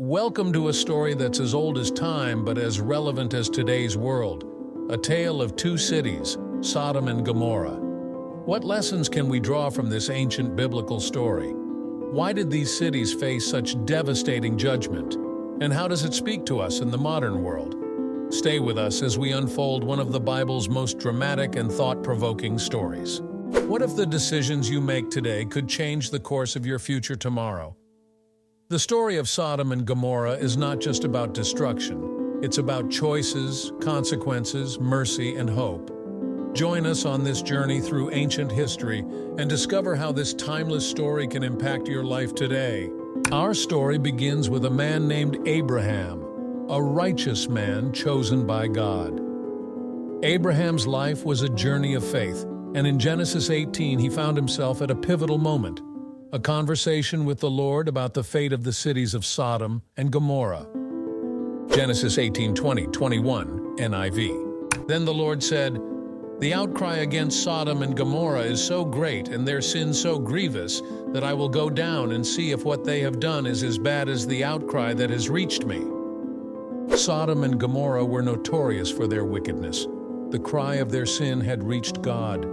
Welcome to a story that's as old as time but as relevant as today's world. A tale of two cities, Sodom and Gomorrah. What lessons can we draw from this ancient biblical story? Why did these cities face such devastating judgment? And how does it speak to us in the modern world? Stay with us as we unfold one of the Bible's most dramatic and thought-provoking stories. What if the decisions you make today could change the course of your future tomorrow? The story of Sodom and Gomorrah is not just about destruction. It's about choices, consequences, mercy, and hope. Join us on this journey through ancient history and discover how this timeless story can impact your life today. Our story begins with a man named Abraham, a righteous man chosen by God. Abraham's life was a journey of faith, and in Genesis 18 he found himself at a pivotal moment. A conversation with the Lord about the fate of the cities of Sodom and Gomorrah. Genesis 18:20-21, NIV. Then the Lord said, "The outcry against Sodom and Gomorrah is so great and their sin so grievous that I will go down and see if what they have done is as bad as the outcry that has reached me." Sodom and Gomorrah were notorious for their wickedness. The cry of their sin had reached God.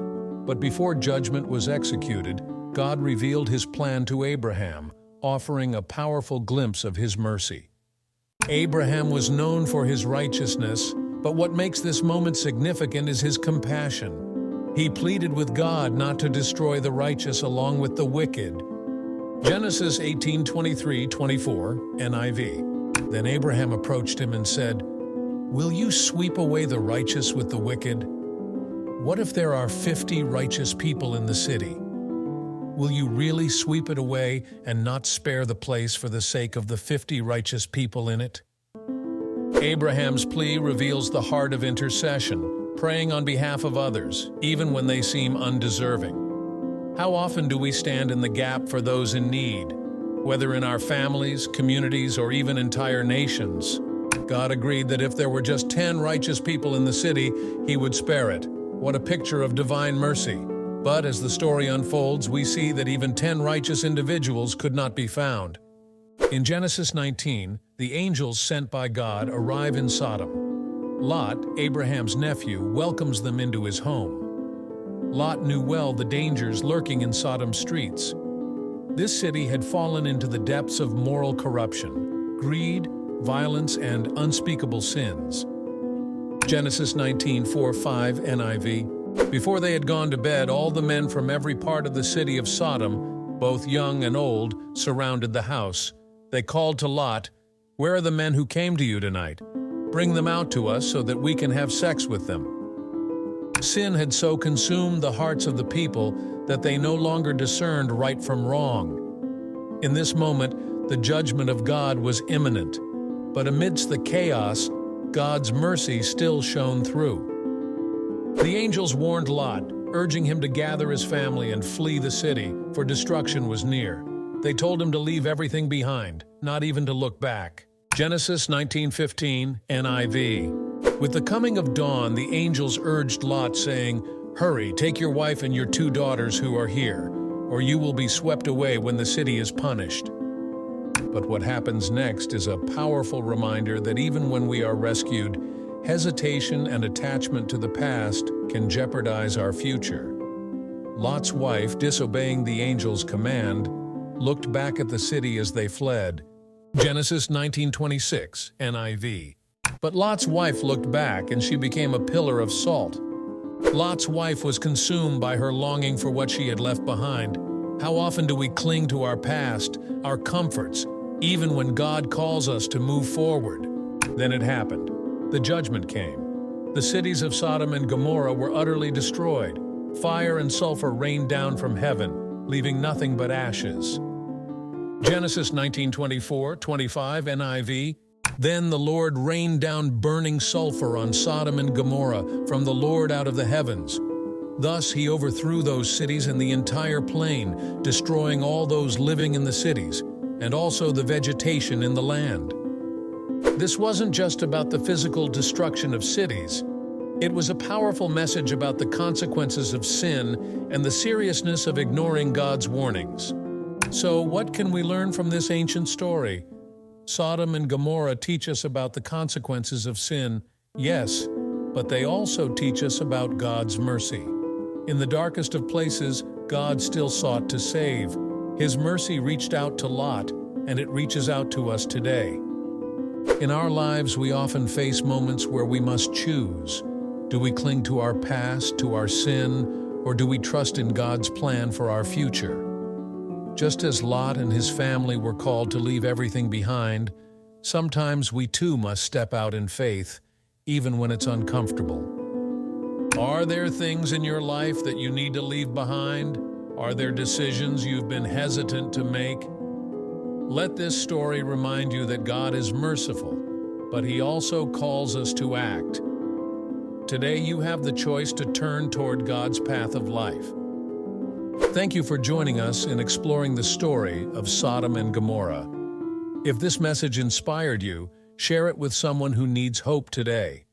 But before judgment was executed, God revealed his plan to Abraham, offering a powerful glimpse of his mercy. Abraham was known for his righteousness, but what makes this moment significant is his compassion. He pleaded with God not to destroy the righteous along with the wicked. Genesis 18:23-24, NIV. Then Abraham approached him and said, "Will you sweep away the righteous with the wicked? What if there are 50 righteous people in the city? Will you really sweep it away and not spare the place for the sake of the 50 righteous people in it?" Abraham's plea reveals the heart of intercession, praying on behalf of others, even when they seem undeserving. How often do we stand in the gap for those in need, whether in our families, communities, or even entire nations? God agreed that if there were just 10 righteous people in the city, he would spare it. What a picture of divine mercy. But as the story unfolds, we see that even 10 righteous individuals could not be found. In Genesis 19, the angels sent by God arrive in Sodom. Lot, Abraham's nephew, welcomes them into his home. Lot knew well the dangers lurking in Sodom's streets. This city had fallen into the depths of moral corruption, greed, violence, and unspeakable sins. Genesis 19:4-5, NIV. Before they had gone to bed, all the men from every part of the city of Sodom, both young and old, surrounded the house. They called to Lot, "Where are the men who came to you tonight? Bring them out to us so that we can have sex with them." Sin had so consumed the hearts of the people that they no longer discerned right from wrong. In this moment, the judgment of God was imminent. But amidst the chaos, God's mercy still shone through. The angels warned Lot, urging him to gather his family and flee the city, for destruction was near. They told him to leave everything behind, not even to look back. Genesis 19:15, NIV. With the coming of dawn, the angels urged Lot, saying, "Hurry, take your wife and your 2 daughters who are here, or you will be swept away when the city is punished." But what happens next is a powerful reminder that even when we are rescued, hesitation and attachment to the past can jeopardize our future. Lot's wife, disobeying the angel's command, looked back at the city as they fled. Genesis 19:26, NIV. But Lot's wife looked back, and she became a pillar of salt. Lot's wife was consumed by her longing for what she had left behind. How often do we cling to our past, our comforts, even when God calls us to move forward? Then it happened. The judgment came. The cities of Sodom and Gomorrah were utterly destroyed. Fire and sulfur rained down from heaven, leaving nothing but ashes. Genesis 19:24-25, NIV. Then the Lord rained down burning sulfur on Sodom and Gomorrah from the Lord out of the heavens. Thus he overthrew those cities and the entire plain, destroying all those living in the cities, and also the vegetation in the land. This wasn't just about the physical destruction of cities. It was a powerful message about the consequences of sin and the seriousness of ignoring God's warnings. So what can we learn from this ancient story? Sodom and Gomorrah teach us about the consequences of sin, yes, but they also teach us about God's mercy. In the darkest of places, God still sought to save. His mercy reached out to Lot, and it reaches out to us today. In our lives, we often face moments where we must choose. Do we cling to our past, to our sin, or do we trust in God's plan for our future? Just as Lot and his family were called to leave everything behind, sometimes we too must step out in faith, even when it's uncomfortable. Are there things in your life that you need to leave behind? Are there decisions you've been hesitant to make? Let this story remind you that God is merciful, but He also calls us to act. Today you have the choice to turn toward God's path of life. Thank you for joining us in exploring the story of Sodom and Gomorrah. If this message inspired you, share it with someone who needs hope today.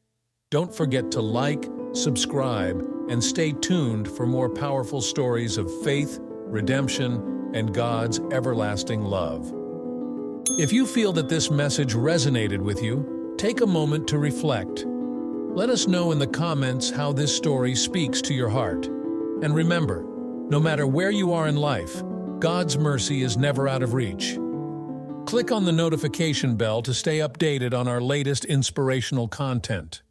Don't forget to like, subscribe, and stay tuned for more powerful stories of faith, redemption, and God's everlasting love. If you feel that this message resonated with you, take a moment to reflect. Let us know in the comments how this story speaks to your heart. And remember, no matter where you are in life, God's mercy is never out of reach. Click on the notification bell to stay updated on our latest inspirational content.